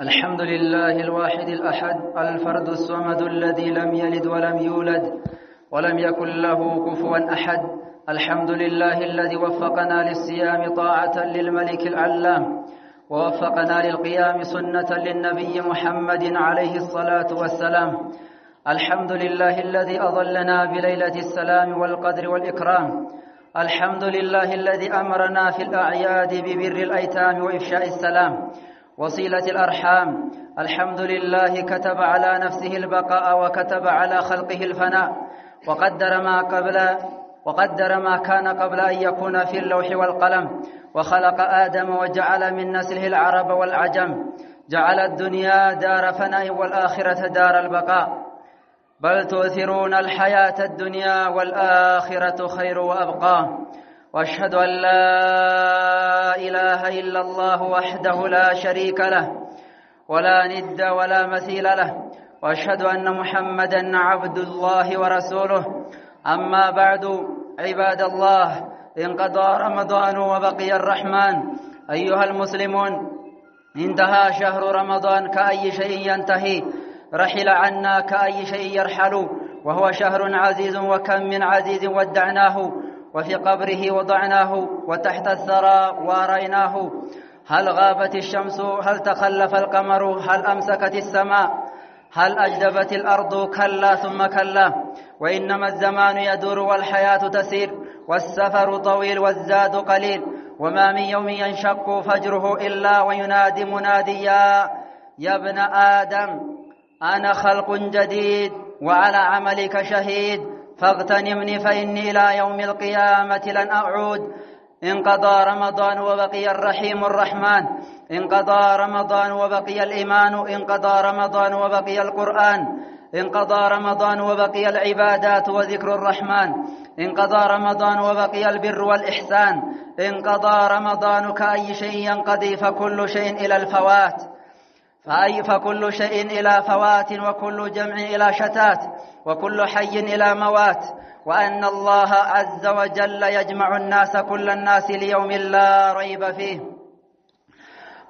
الحمد لله الواحد الأحد الفرد الصمد الذي لم يلد ولم يولد ولم يكن له كفوا أحد. الحمد لله الذي وفقنا للصيام طاعة للملك العلام، ووفقنا للقيام سنة للنبي محمد عليه الصلاة والسلام. الحمد لله الذي أظلنا بليلة السلام والقدر والإكرام. الحمد لله الذي أمرنا في الأعياد ببر الأيتام وإفشاء السلام وصلة الأرحام. الحمد لله كتب على نفسه البقاء وكتب على خلقه الفناء، وقدر ما كان قبل أن يكون في اللوح والقلم، وخلق آدم وجعل من نسله العرب والعجم، جعل الدنيا دار فناء والآخرة دار البقاء. بل تؤثرون الحياة الدنيا والآخرة خير وأبقى. وأشهد أن لا إله إلا الله وحده لا شريك له ولا ند ولا مثيل له، وأشهد أن محمدًا عبد الله ورسوله. أما بعد، عباد الله، انقضى رمضان وبقي الرحمن. أيها المسلمون، انتهى شهر رمضان كأي شيء ينتهي، رحل عنا كأي شيء يرحل، وهو شهر عزيز، وكم من عزيز ودعناه، وفي قبره وضعناه، وتحت الثرى واريناه. هل غابت الشمس؟ هل تخلف القمر؟ هل أمسكت السماء؟ هل أجدبت الأرض؟ كلا ثم كلا. وإنما الزمان يدور والحياة تسير، والسفر طويل والزاد قليل، وما من يوم ينشق فجره إلا وينادي منادي: يا ابن آدم، أنا خلق جديد وعلى عملك شهيد، فاغتنمني فإني إلى يوم القيامة لن أعود. انقضى رمضان وبقي الرحيم الرحمن، انقضى رمضان وبقي الإيمان، انقضى رمضان وبقي القرآن، انقضى رمضان وبقي العبادات وذكر الرحمن، انقضى رمضان وبقي البر والإحسان، انقضى رمضان كأي شيء ينقضي، فكل شيء إلى الفوات، فكل شيء إلى فوات، وكل جمع إلى شتات، وكل حي إلى موات. وأن الله عز وجل يجمع الناس كل الناس ليوم لا ريب فيه.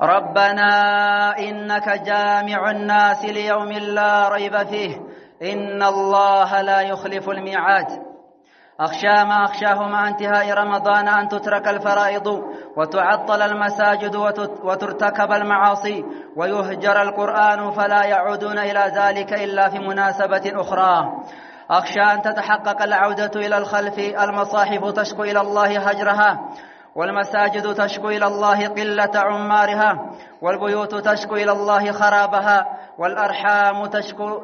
ربنا إنك جامع الناس ليوم لا ريب فيه، إن الله لا يخلف الميعاد. أخشى ما أخشاه مع انتهاء رمضان أن تترك الفرائض، وتعطل المساجد، وترتكب المعاصي، ويهجر القرآن، فلا يعودون إلى ذلك إلا في مناسبة أخرى. أخشى أن تتحقق العودة إلى الخلف، المصاحف تشكو إلى الله هجرها، والمساجد تشكو إلى الله قلة عمارها، والبيوت تشكو إلى الله خرابها، والأرحام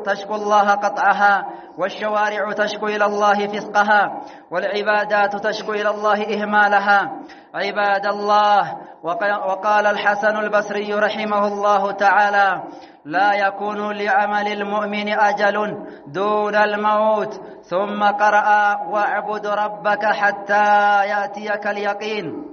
تشكو الله قطعها، والشوارع تشكو إلى الله فسقها، والعبادات تشكو إلى الله إهمالها. عباد الله، وقال الحسن البصري رحمه الله تعالى: لا يكون لعمل المؤمن أجل دون الموت. ثم قرأ: واعبد ربك حتى يأتيك اليقين.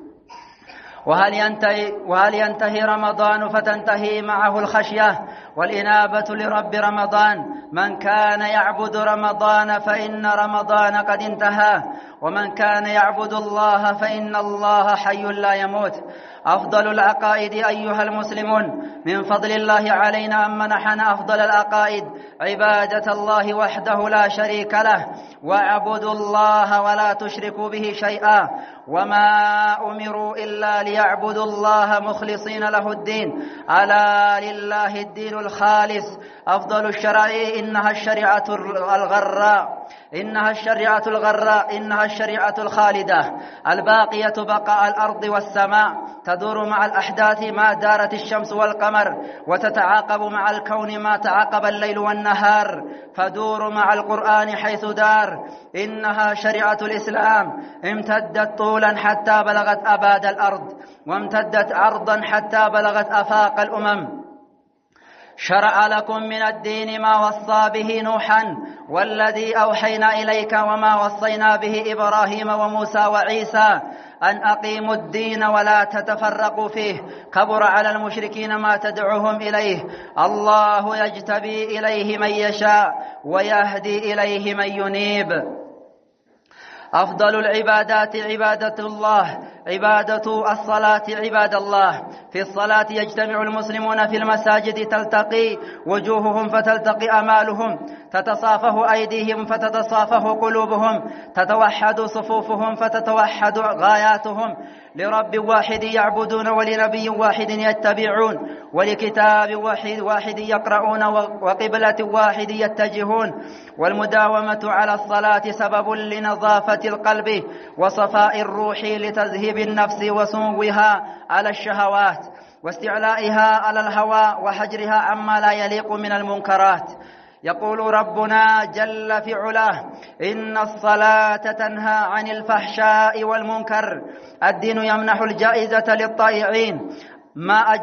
وهل ينتهي رمضان فتنتهي معه الخشية والإنابة لرب رمضان؟ من كان يعبد رمضان فإن رمضان قد انتهى، ومن كان يعبد الله فإن الله حي لا يموت. أفضل العقائد أيها المسلمون، من فضل الله علينا أن منحنا أفضل العقائد عبادة الله وحده لا شريك له، واعبدوا الله ولا تشركوا به شيئا، وما أمروا إلا ليعبدوا الله مخلصين له الدين، ألا لله الدين الخالص. أفضل الشرائع إنها الشريعة الغراء، إنها الشريعة الخالدة الباقية بقاء الأرض والسماء، تدور مع الأحداث ما دارت الشمس والقمر، وتتعاقب مع الكون ما تعاقب الليل والنهار، فدور مع القرآن حيث دار. إنها شريعة الإسلام، امتدت طولا حتى بلغت أباد الأرض، وامتدت عرضا حتى بلغت آفاق الأمم. شرع لكم من الدين ما وصى به نوحا والذي أوحينا إليك وما وصينا به إبراهيم وموسى وعيسى، أن أقيموا الدين ولا تتفرقوا فيه، كبر على المشركين ما تدعوهم إليه. الله يجتبي إليه من يشاء ويهدي إليه من ينيب. أفضل العبادات عبادة الله، عبادة الصلاة عباد الله. في الصلاة يجتمع المسلمون في المساجد، تلتقي وجوههم فتلتقي أمالهم، تتصافح أيديهم فتتصافح قلوبهم، تتوحد صفوفهم فتتوحد غاياتهم، لرب واحد يعبدون ولنبي واحد يتبعون ولكتاب واحد يقرؤون وقبلة واحد يتجهون. والمداومة على الصلاة سبب لنظافة القلب وصفاء الروح، لتذهيب النفس وسموها على الشهوات واستعلائها على الهوى وحجرها عما لا يليق من المنكرات. يقول ربنا جل في علاه: إن الصلاة تنهى عن الفحشاء والمنكر. الدين يمنح الجائزة للطائعين. ما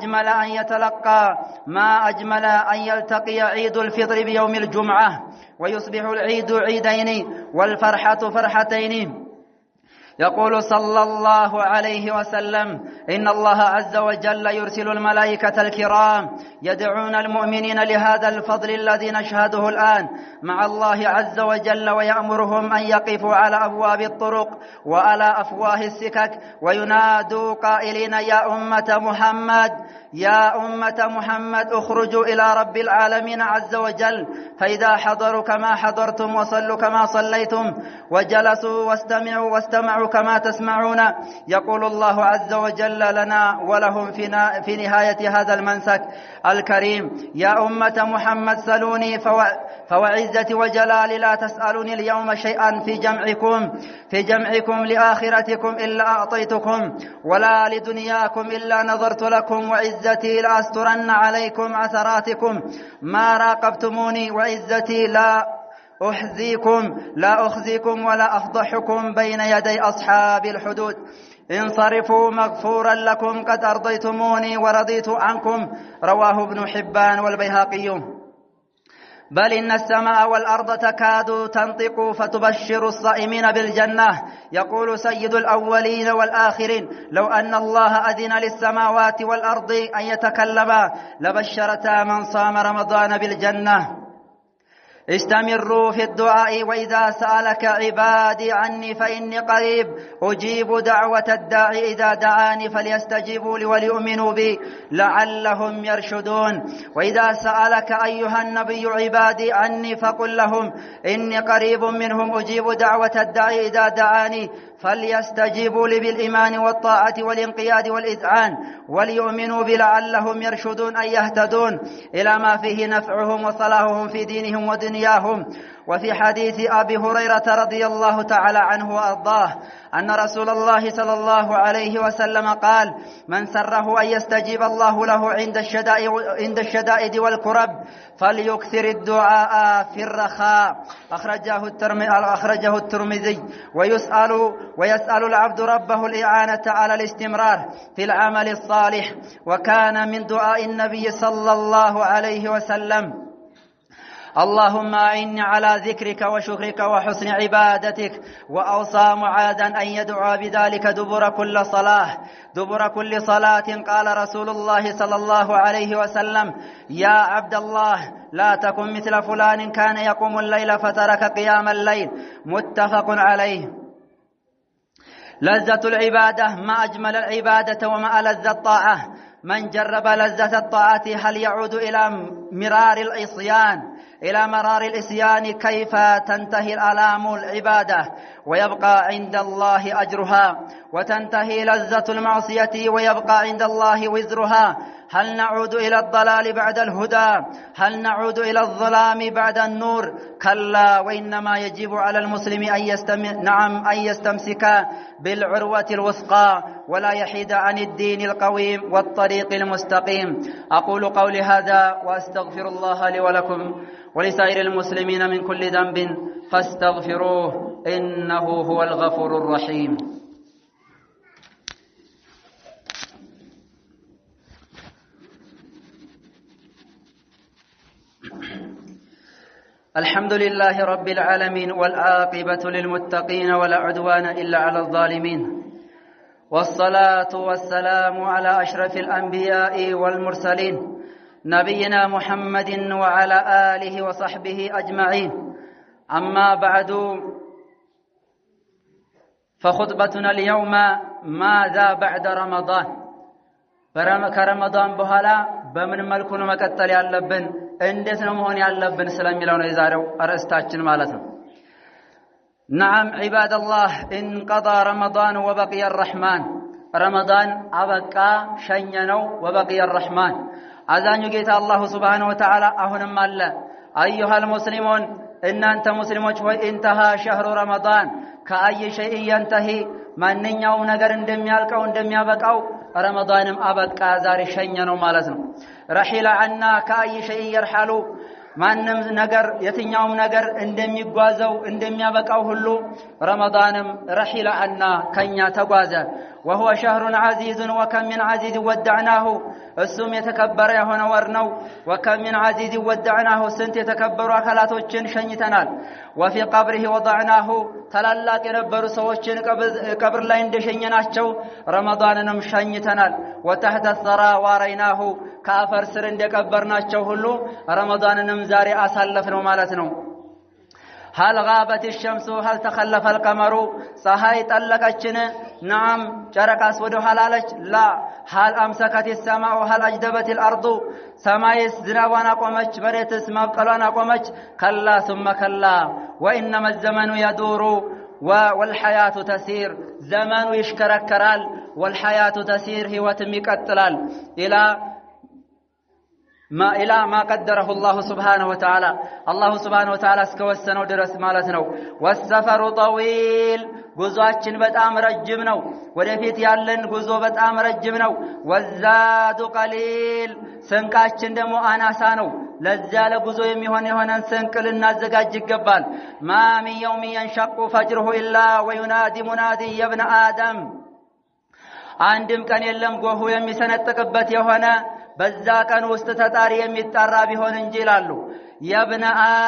أجمل أن يلتقي عيد الفطر بيوم الجمعة ويصبح العيد عيدين والفرحة فرحتين. يقول صلى الله عليه وسلم: إن الله عز وجل يرسل الملائكة الكرام يدعون المؤمنين لهذا الفضل الذي نشهده الآن مع الله عز وجل، ويأمرهم أن يقفوا على أبواب الطرق وعلى أفواه السكك وينادوا قائلين: يا أمة محمد اخرجوا إلى رب العالمين عز وجل، فإذا حضروا كما حضرتم وصلوا كما صليتم وجلسوا واستمعوا كما تسمعون. يقول الله عز وجل لنا ولهم في نهاية هذا المنسك الكريم: يا أمة محمد سلوني فوعزتي وجلالي لا تسألوني اليوم شيئا في جمعكم لآخرتكم إلا أعطيتكم، ولا لدنياكم إلا نظرت لكم، وعزتي لأسترن عليكم عثراتكم ما راقبتموني، وعزتي لا أخزيكم ولا أفضحكم بين يدي أصحاب الحدود. انصرفوا مغفورا لكم قد أرضيتموني ورضيت عنكم. رواه ابن حبان والبيهقي. بل إن السماء والأرض تكاد تنطق فتبشر الصائمين بالجنة. يقول سيد الأولين والآخرين: لو أن الله أذن للسماوات والأرض أن يتكلما لبشرتا من صام رمضان بالجنة. استمروا في الدعاء، وإذا سألك عبادي عني فإني قريب أجيب دعوة الداعي إذا دعاني فليستجيبوا لي وليؤمنوا بي لعلهم يرشدون. وإذا سألك أيها النبي عبادي عني فقل لهم إني قريب منهم أجيب دعوة الداعي إذا دعاني فليستجيبوا لي بالإيمان والطاعة والانقياد والإذعان وليؤمنوا بي لعلهم يرشدون، أي يهتدون إلى ما فيه نفعهم وصلاحهم في دينهم ودنياهم. وفي حديث أبي هريرة رضي الله تعالى عنه وأرضاه أن رسول الله صلى الله عليه وسلم قال: من سره أن يستجيب الله له عند الشدائد والكرب فليكثر الدعاء في الرخاء. أخرجه الترمذي. ويسأل العبد ربه الإعانة على الاستمرار في العمل الصالح. وكان من دعاء النبي صلى الله عليه وسلم: اللهم أعني على ذكرك وشكرك وحسن عبادتك. وأوصى معاذا أن يدعو بذلك دبر كل صلاة. قال رسول الله صلى الله عليه وسلم: يا عبد الله لا تكن مثل فلان كان يقوم الليل فترك قيام الليل. متفق عليه. لذة العبادة: ما أجمل العبادة وما ألذ الطاعة. من جرب لذة الطاعة هل يعود إلى مرار الإسيان كيف تنتهي الآلام العبادة ويبقى عند الله أجرها، وتنتهي لذة المعصية ويبقى عند الله وزرها. هل نعود إلى الضلال بعد الهدى؟ هل نعود إلى الظلام بعد النور؟ كلا، وإنما يجب على المسلم أن يستمسك بالعروة الوثقى ولا يحيد عن الدين القويم والطريق المستقيم. أقول قولي هذا وأستغفر الله لي ولكم ولسائر المسلمين من كل ذنب فاستغفروه إنه هو الغفور الرحيم. الحمد لله رب العالمين، والعاقبة للمتقين ولا عدوان إلا على الظالمين، والصلاة والسلام على أشرف الأنبياء والمرسلين نبينا محمد وعلى آله وصحبه أجمعين. أما بعد، فخطبتنا اليوم ماذا بعد رمضان ከረመዳን በኋላ በምን መልኩ ነው መቀጠል ያለብን እንዴት ነው መሆን ያለብን ስለሚለው ነው የዛሬው አርዕስታችን ማለት ነው نعم عباد الله انقضى رمضان وبقي الرحمن رمضان أبقى شنينو وبقي الرحمن أذان يجيت الله سبحانه وتعالى أهنم الله أيها المسلمون إن أنت مسلمون انتهى شهر رمضان كأي شيء ينتهي من يوم نجر اندم يالكو اندم يبقى رمضان أبقى زار شنينو مالتنا رحل عنا كأي شيء يرحلو ማንም ነገር የትኛውም ነገር እንደሚጓዘው እንደሚያበቃው ሁሉ ረመዳንም ረሂለ አና ከኛ ተጓዘ وهو شهر عزيز وكم من عزيز ودعناه السم يتكبر የሆነ ወር ነው وكم من عزيز ودعناه ስንት የተከበሩ አካላቶችን ሸኝተናል وفي قبره وضعناه ተላላቅ የነበሩ ሰዎችን ቀብር ላይ እንደሸኘናቸው ረመዳንንም ሸኝተናል وتحت الثرى واريناه ከአፈር ስር እንደቀበርናቸው ሁሉ ረመዳንንም ዛሬ አሳለፍነው ማለት ነው هل غابت الشمس هل تخلف القمر ፀሐይ ጠለቀችን نعم ጨረቃስ ወደ ኋላለች لا هل امسكت السماء هل اجدبت الارض ሰማይስ ዝናቧን አቆመች መሬትስ ማብቀሏን አቆመች كلا ثم كلا وانما الزمن يدور والحياه تسير زمن يشكركرال والحياه تسير ህይወትም ይቀጥላል إلى ما قدره الله سبحانه وتعالى الله سبحانه وتعالى اسكوسنو درس مالتنا والسفر طويل ጉዞአችን በጣም ረጅም ነው ወደፊት ያለን ጉዞ በጣም ረጅም ነው ወዛዱ ቀሊል ስንቃችን ደግሞ አናሳ ነው ለዚያ ለጉዞ የሚሆነን ስንቅ ልናዘጋጅ ይገባል ما من يوم ينشق فجره إلا وينادي منادي يا ابن آدم አንድም ቀን የለም ጎሁ የሚሰነጥቅበት የሆነ በዛ ቀን ውስጥ ተጣሪ የሚጣራ ቢሆን እንጂ ይላሉ يا ابن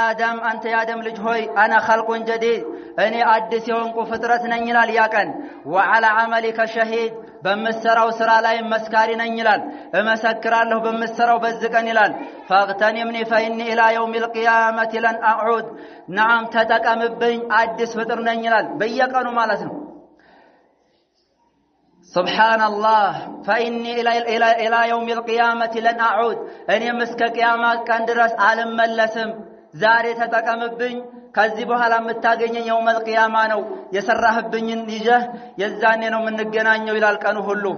آدم أنت يا آدم ልጅ ሆይ أنا خلق جديد እኔ አዲስ የሆንኩ ፍጥረት ነኝ ይላል ያ ቀን وعلى عملك شهيد በመሰራው ስራ ላይ መስካሪ ነኝ ይላል እመሰክራለሁ በመሰራው በዝቀን ይላል فاغتنمني فإني إلى يوم القيامة لن أعود نعم ተጠቀምብኝ አዲስ ፍጥር ነኝ ይላል በየቀኑ ማለት ነው سبحان الله فإني إلى يوم القيامة لن أعود أن يمسك قيامة كان درس عالم ملسم زاري تتقمبن كذي بحالا متاقين يوم القيامة نو يسرهبن نجه يزاني نو من نقنانيو إلى الكانو هلو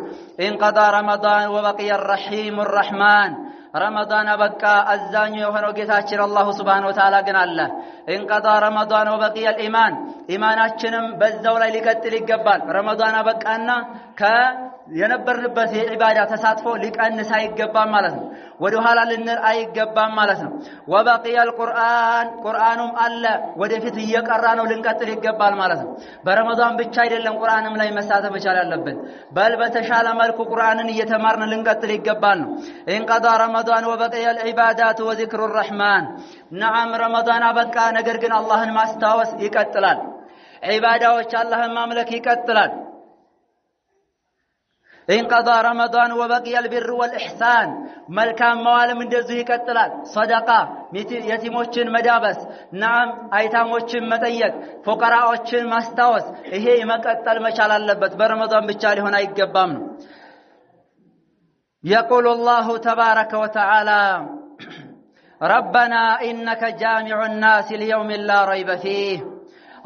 انقضى رمضان وبقي الرحيم الرحمن رمضان بقى الزاني يوهنو قتاتشر الله سبحانه وتعالى قنا الله انقضى رمضان وبقي الإيمان إيماناتشنم بزدولا لكتل القبال رمضان بقى أننا የነበርንበት የዒባዳ ተሳትፎ ሊቀንስ አይገባም ማለት ነው ወደ ኋላ ልንል አይገባም ማለት ነው وبقي القرآن ቁርአኑም አለ ወደፊት እየቀራ ነው ልንቀጥል ይገባል ማለት ነው በረመዳን ብቻ አይደለም ቁርአንም ላይ መሳተፍ መቻል ያለብን በል በተሻለ መልኩ ቁርአንን እየተማርን ልንቀጥል ይገባል ነው انقضى رمضان وبقي العبادات وذكر الرحمن نعم رمضان በቃ ነገር ግን አላህን ማስታወስ ይቀጥላል ዒባዳዎች አላህን ማምለክ ይቀጥላል انقضى رمضان وبقي البر والإحسان ملكان موالم እንደዚህ ይቀጥላል صدقه የቲሞችን መዳበስ نعم አይታሞችን መጠየቅ ፉቀራዎችን ማስታወስ ይሄ መቀጠል መቻል አለበት በረመዳን ብቻ ሊሆን አይገባም ነው يقول الله تبارك وتعالى ربنا إنك جامع الناس ليوم لا ريب فيه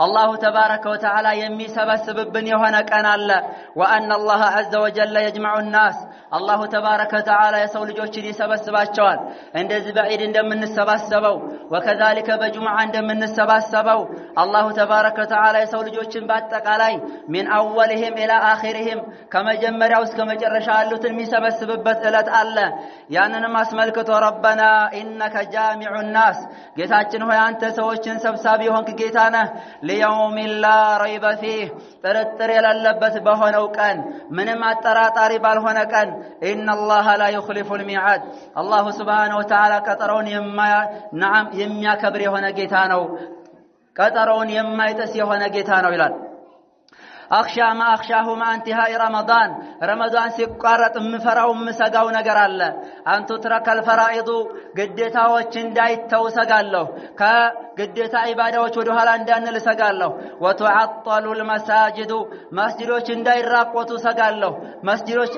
الله تبارك وتعالى يمي سبسببن يهنا كان الله وأن الله عز وجل يجمع الناس الله تبارك وتعالى يسوي لجوجي سبسباچوال እንደዚህ بعيد እንደምንሰባሰበው وكذلك بجمعة እንደምንሰባሰበው الله تبارك وتعالى يسوي ልጆችን በአጠቃላይ من اولهم الى اخرهم ከመጀመሪያው እስከ መጨረሻ ያሉትን የሚሰበስብበት ዕለት አለ ያንንም አስመልክቶ ربنا انك جامع الناس ጌታችን ሆይ አንተ ሰዎችን ሰብሳቢ ሆንክ ጌታ ነህ ليوم لا ريب فيه ጥርጥር የሌለበት በሆነው ቀን ምንም አጠራጣሪ ባልሆነ ቀን ان الله لا يخلف الميعاد الله سبحانه وتعالى ቀጠሮውን የሚያከብር የሆነ ጌታ ነው ቀጠሮውን የማይጥስ የሆነ ጌታ ነው ይላል اخشى ما اخشاه مع انتهاء رمضان سيقارط مفراو مسغاو ነገር አለ አንተ ترك الفرائض ግዴታዎች እንዳይተው ሰጋለሁ ከግዴታ ኢባዳዎች ወደ ኋላ እንዳንል ሰጋለሁ ወተዓጠሉ المساجد መስጂዶች እንዳይራቆቱ ሰጋለሁ መስጂዶች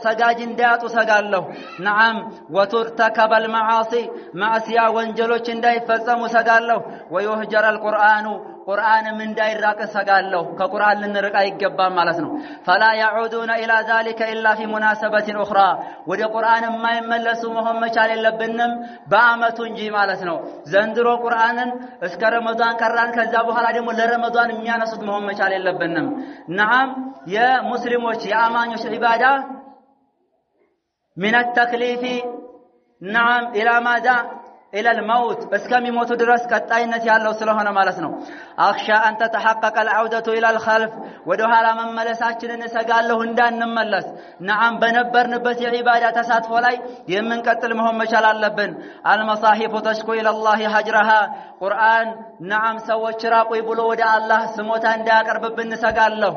ሰጋጅ እንዳያጡ ሰጋለሁ نعم وترتكب المعاصي معصيه ወንጀሎች እንዳይፈጸሙ ሰጋለሁ ويهجر القرآن ቁርአን ምን እንዳይራቅ ሰጋለሁ ከቁርአን ልንርቅ አይገባም ማለት ነው فلا يعودون الى ذلك الا في مناسبه اخرى ወደ ቁርአን የማይመለሱ መሆን መቻል የለብንም በአመቱ እንጂ ማለት ነው ዘንድሮ ቁርአንን እስከ ረመዳን ቀራን ከዛ በኋላ ደግሞ ለረመዳን የሚያነሱት መሆን መቻል የለብንም نعم የሙስሊሞች የአማኞች ዒባዳ من التكليف نعم الى ماذا الى الموت اسكميموت ድረስ ቀጣይነት ያለው ስለሆነ ማለት ነው اخشى ان تتحقق العوده الى الخلف ወደኋላ መመለሳችንን ሰጋለሁ እንዳንመለስ نعم በነበርንበት የዒባዳ ተሳትፎ ላይ የምንቀጥል መሆን መቻል አለብን المصاحف تشكو الى الله هجرها ቁርአን نعم ሰዎች ራቁ ብሎ ወደ አላህ ስሞታ እንዳያቀርብብን ሰጋለሁ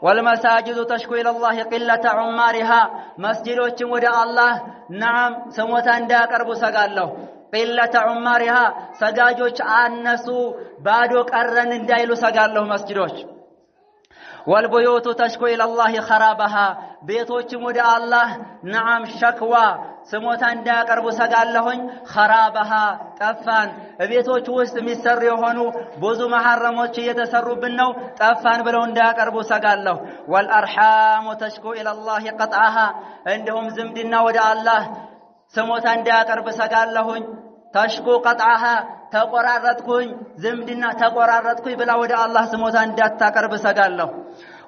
والمساجد تشكو الى الله قله عمارها مسجدوچን ወደ አላህ نعم ስሞታ እንዳያቀርቡ ሰጋለሁ قله عمارها ሰጋጆች አነሱ ባዶ ቀረን እንዳይሉ ሰጋለሁ መስጂዶች والبيوت تشكو الى الله خرابها ቤቶችም ወደ አላህ نعم شكوى ስሞታ እንዳያቀርቡ ሰጋለሁኝ خرابها ጠፋን ቤቶች ውስጥ የሚሰሩ የሆኑ ብዙ መሐረሞች እየተሰሩብን ነው ጠፋን ብለው እንዳያቀርቡ ሰጋለሁ والارحام تشكو الى الله قطعها እንደውም ዝምድና ወደ አላህ ስሞታ እንዳያቀርብ ሰጋለሁኝ تشكو قطعها ተቆራረጥኩኝ ዝምድና ተቆራረጥኩኝ ብላ ወደ አላህ ስሞታ እንዳታቀርብ ሰጋለሁ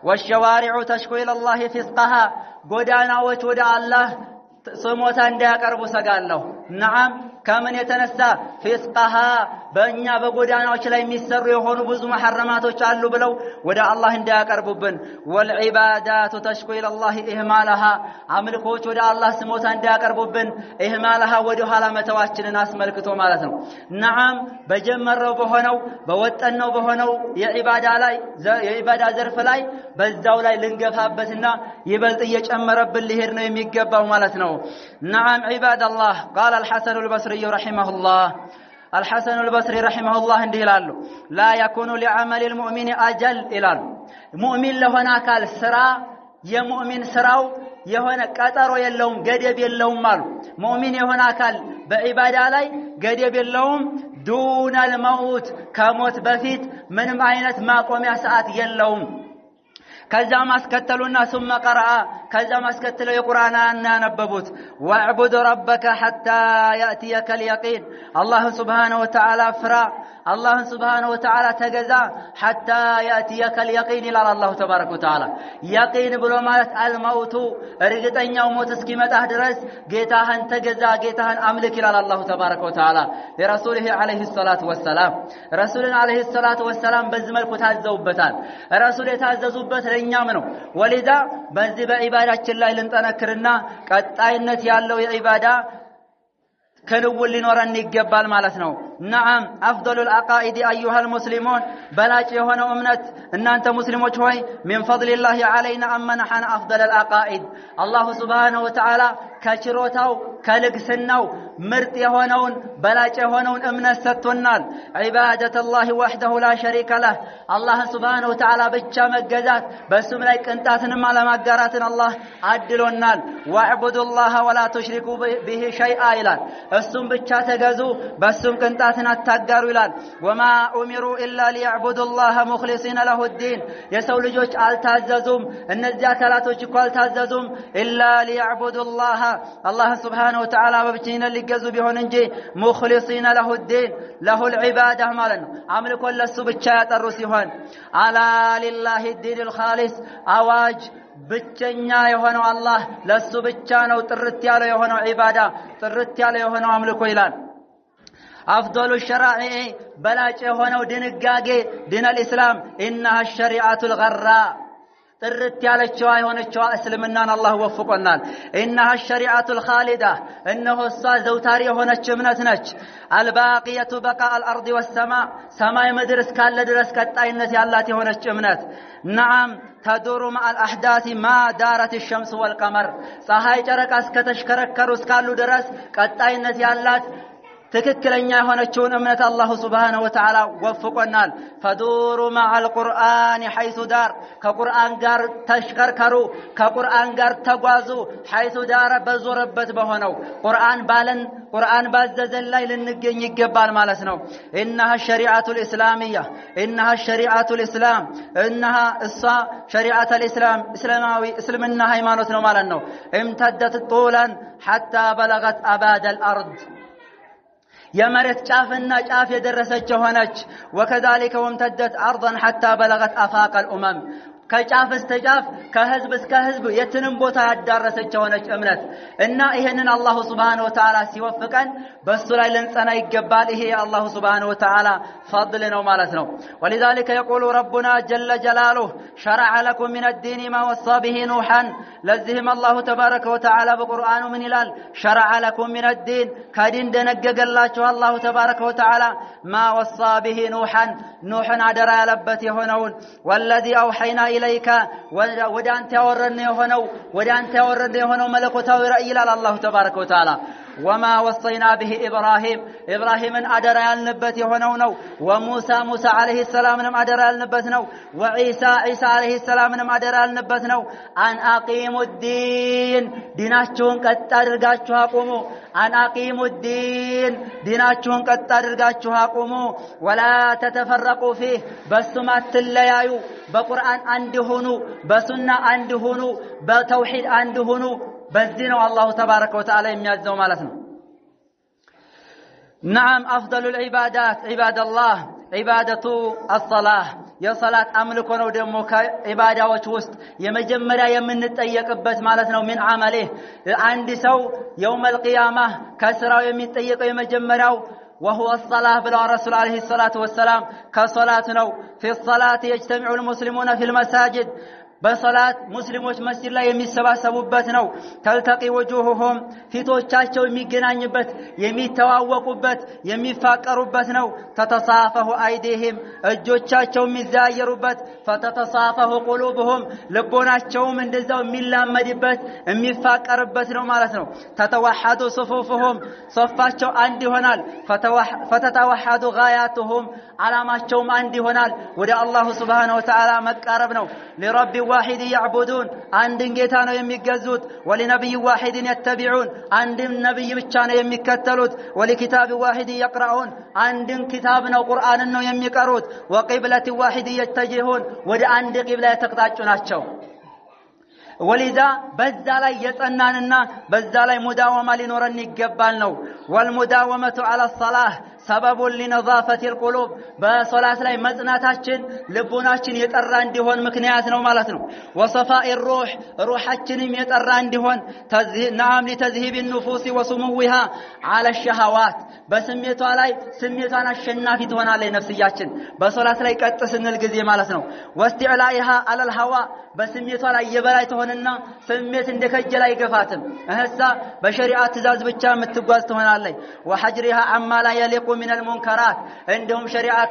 والشوارع تشكو الى الله فسقها ጎዳናዎች ወደ አላህ ስሞታ እንዳያቀርቡ ሰጋለሁ نعم ከምን የተነሳ فسقها በእኛ በጎዳናዎች ላይ የሚሰሩ የሆኑ ብዙ መሐረማቶች አሉ ብለው ወደ አላህ እንዳያቀርቡብን والعبادات تشكو الى الله اهمالها አምልኮች ወደ አላህ ስሞታ እንዳያቀርቡብን اهمالها ወደ ኋላ መተዋችንን አስመልክቶ ማለት ነው نعم በጀመረው በሆነው በወጠነው በሆነው የዒባዳ ላይ የዒባዳ ዘርፍ ላይ በዛው ላይ ልንገፋበትና ይበልጥ እየጨመረብን ሊሄድ ነው የሚገባው ማለት ነው نعم عباد الله قال الحسن البصري رحمه الله الحسن البصري رحمه الله እንዲህ ይላሉ لا يكون لعمل المؤمن اجل ይላሉ ሙእሚን ለሆነ አካል ስራ የሙእሚን ስራው የሆነ ቀጠሮ የለውም ገደብ የለውም አሉ ሙእሚን የሆነ አካል በዒባዳ ላይ ገደብ የለውም دون الموت ከሞት በፊት ምንም አይነት ማቆሚያ ሰዓት የለውም ከዛ ማስከተሉና ثم قرأ ከዛ ማስከተለው የቁርአንን ያነበቡት واعبد ربك حتى ياتيك اليقين الله سبحانه وتعالى فرا الله سبحانه وتعالى تجزا حتى ياتيك اليقين الى الله تبارك وتعالى يقين ብሎ ማለት الموت እርግጠኛው ሞት እስኪመጣህ ድረስ ጌታህን ተገዛ ጌታህን አምልክ ይላል الله تبارك وتعالى ለረሱልህ عليه الصلاه والسلام ረሱልን عليه الصلاه والسلام በዚህ መልኩ ታዘውበታል ረሱል የታዘዙበት ለኛም ነው ወሊዳ በዚህ በዒባዳችን ላይ ልንጠነክርና ቀጣይነት ያለው የዒባዳ ክንውን ሊኖረን ይገባል ማለት ነው نعم افضل العقائد ايها المسلمون بلاጭ የሆነው እምነት እናንተ ሙስሊሞች ሆይ من فضل الله علينا ان منحنا افضل العقائد الله سبحانه وتعالى ከችሮታው ከልግስናው ምርጥ የሆነውን በላጭ የሆነውን እምነት ሰጥቶናል عباده الله وحده لا شريك له الله سبحانه وتعالى ብቻ መገዛት በሱም ላይ ቅንጣትንም አለማጋራትን الله አድሎናል واعبدوا الله ولا تشركوا به شيئا ይላል እሱም ብቻ ተገዙ በሱም ቅንጣትን አታጋሩ ይላል وما امروا الا ليعبدوا الله مخلصين له الدين የሰው ልጆች አልታዘዙም እነዚያ አካላቶች እኮ አልታዘዙም الا ليعبدوا الله الله سبحانه وتعالى በብቸኝነት ሊገዙ ቢሆን እንጂ مخلصين له الدين له العباده ማለት ነው አምልኮ ለሱ ብቻ ያጠሩ ሲሆን አላ لله الدين الخالص አዋጅ ብቸኛ የሆነው አላህ ለሱ ብቻ ነው ጥርት ያለው የሆነው ዒባዳ ጥርት ያለው የሆነው አምልኮ ይላል افضل الشرائع በላጭ የሆነው ድንጋጌ ዲን الاسلام انها الشريعه الغراء ጥርት ያለችው አይሆነችው እስልምናን አላህ ወፍቆናል ኢንሃ الشريعه الخالده እነሆ እሷ ዘውታሪ የሆነች እምነት ነች الباقيه بقاء الارض والسماء ሰማይ ምድር እስካለ ድረስ ቀጣይነት ያላት የሆነች እምነት نعم تدور مع الاحداث ما دارت الشمس والقمر ፀሐይ ጨረቃ እስከተሽከረከሩ እስካሉ ድረስ ቀጣይነት ያላት ትክክለኛ የሆነችውን እምነት አላህ Subhanahu Wa Ta'ala ወፍቆናል ፈዱሩ مع القرآن حيث دار ከቁርአን ጋር ተሽከርከሩ ከቁርአን ጋር ተጓዙ حيث دار በዞረበት በሆነው ቁርአን ባዘዘን ላይ ልንገኝ ይገባል ማለት ነው إنها الشريعة الإسلامية إنها الشريعة الإسلام إنها شريعة الإسلام إسلامي اسلمنا ሃይማኖት ነው ማለት ነው امتدت طولا حتى بلغت أباد الأرض የመሬት ጫፍና ጫፍ የደረሰች ሆነች وكذلك وامتدت ارضا حتى بلغت افاق الامم ከጫፍ እስከ ጫፍ ከህዝብ እስከ ህዝብ የትንም ቦታ ያዳረሰች ሆነች እምነት እና ይሄንን አላህ Subhanahu Wa Ta'ala ሲወፍቀን በሱ ላይ ልንጸና ይገባል ይሄ አላህ Subhanahu Wa Ta'ala فضل ነው ማለት ነው ولذلك يقول ربنا جل جلاله شرع لكم من الدين ما وصى به نوحا لذهم الله تبارك وتعالى بقرآن من ይላል شرع لكم من الدين ከዲን ደነገገላችሁ አላህ تبارك وتعالى ما وصى به نوحا نوحን አደራ ያለበት የሆነውን والذي اوحينا إليك ودانت يورن يهونو ملكوتاوي رأي ይላል الله تبارك وتعالى وما وصينا به إبراهيم أدرى يالنبت يهونو نو وموسى عليه السلام نم أدرى يالنبت نو وعيسى عليه السلام نم أدرى يالنبت نو أن أقيموا الدين ديناتشون كتادرقاتشوها قوموا أن أقيموا الدين ديناتشون كتادرقاتشوها قوموا ولا تتفرقوا فيه بس ما تليايو بقرآن عندهونو بسنة عندهونو بتوحيد عندهونو بزينه الله تبارك وتعالى يميزه مالتنا نعم أفضل العبادات عباد الله عبادة الصلاة يا صلاة أملكون ودمك عبادة وتوست يمجمرا يمنتطيقبت مالتنا من عمله عندي سو يوم القيامة كسرا يمتطيق يمجمراو وهو الصلاة بالرسول عليه الصلاة والسلام كصلاتنا في الصلاة يجتمع المسلمون في المساجد በሶላት ሙስሊሞች መስጂድ ላይ የሚሰባሰቡበት ነው ተልተቂ وجوههم ፊቶቻቸው የሚገናኙበት የሚተዋወቁበት የሚፋቀሩበት ነው ተተሳፈሁ አይዲህም እጆቻቸው የሚዛየሩበት فتتصافه قلوبهم ልቦናቸውም እንደዛው የሚላመድበት የሚፋቀርበት ነው ማለት ነው ተተዋሐዱ صفوفهم صفاቸው አንድ ይሆናል فتتوحد غاياتهم ዓላማቸውም አንድ ይሆናል ወደ አላህ Subhanahu Wa Ta'ala መቃረብ ነው لرب واحد يعبدون عندن ጌታ ነው የሚገዙት ولنبي واحد يتبعون عندن ነብይ ብቻ ነው የሚከተሉት ولكتاب واحد يقرؤون عندن كتاب ነው ቁርአን ነው የሚቀሩት وقبلة واحد يتجهون ወደ አንድ ቂብላ የተቅጣጩ ናቸው ولذا በዛ ላይ የጸናንና በዛ ላይ ሙዳወማ ሊኖረን ይገባል ነው والمداومة على الصلاة سبب لنظافة القلوب بصلاة ላይ መጽናታችን ልቦናችን የጠራ እንዲሆን ምክንያት ነው ማለት ነው وصفاء الروح روحችንም የጠራ እንዲሆን نعم لتذهيب النفوس وسموها على الشهوات በስሜቷ ላይ ስሜቷን አሸናፊ ትሆናለች ነፍስያችን በሶላት ላይ ቀጥ ስንል ጊዜ ማለት ነው واستعلاءها على الهوى በስሜቷ ላይ የበላይ ትሆንና ስሜት እንደከጀላ ይገፋትም እህሳ በሸሪዓ ትእዛዝ ብቻ የምትጓዝ ትሆናለች وحجرها عما لا يليق من المنكرات عندهم شريعه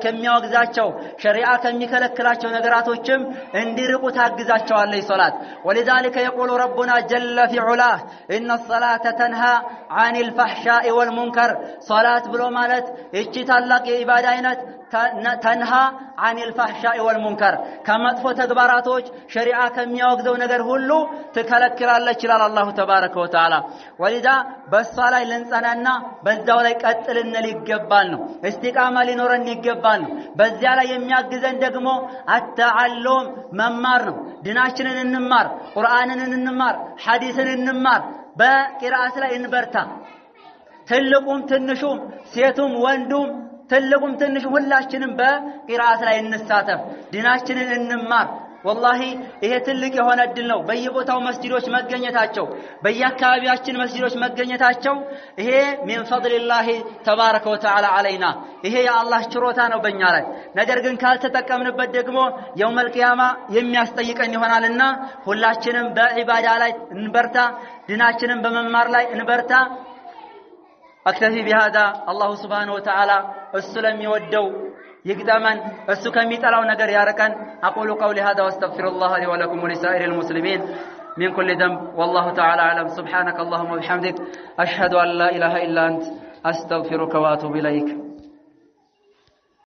ከሚያወግዛቸው ሸሪዓ ከሚከለክላቸው ነገራቶችም እንዲርቁ ታግዛቸዋለች ሶላት ولذلك يقول ربنا جل في علاه ان الصلاه تنهى عن الفحشاء والمنكر صلاه ብሎ ማለት እቺ ታላቅ የኢባዳ አይነት تنهى عن الفحشاء والمنكر ከመጥፎ ተግባራቶች ሸሪዓ ከሚያወግዘው ነገር ሁሉ ተከለክላለች ይላል አላህ ተባረከ ወተዓላ ولذا በሷ ላይ ልንጸናና በዛው ላይ ቀጥልንል ይገባል ነው እስቲቃማ ሊኖረን ይገባል ነው በዚያ ላይ የሚያግዘን ደግሞ አተዓሉም መማር ነው ዲናችንን እንማር ቁርአንን እንማር ሐዲስን እንማር በቂራአት ላይ እንበርታ ትልቁም ትንሹም ሴቱም ወንዱም ትልቁም ትንሹ ሁላችንም በቂራአት ላይ እንሳተፍ ዲናችንን እንማር والله ይሄ ትልቅ የሆነ እድል ነው በየቦታው መስጂዶች መገኘታቸው በየአካባቢያችን መስጂዶች መገኘታቸው ይሄ من فضل الله تبارك وتعالى علينا ይሄ የአላህ ችሮታ ነው በእኛ ላይ ነገር ግን ካልተጠቀምንበት ደግሞ يوم القيامه የሚያስጠይቀን ይሆናልና ሁላችንም በዒባዳ ላይ እንበርታ ዲናችንን በመማር ላይ እንበርታ أكتفي بهذا الله سبحانه وتعالى السلام يودو يقدمن السكم يطلعو نجر ياركن أقول قولي هذا واستغفر الله لي ولكم ولسائر المسلمين من كل ذنب والله تعالى أعلم سبحانك اللهم وبحمدك أشهد أن لا إله إلا أنت أستغفرك وأتوب إليك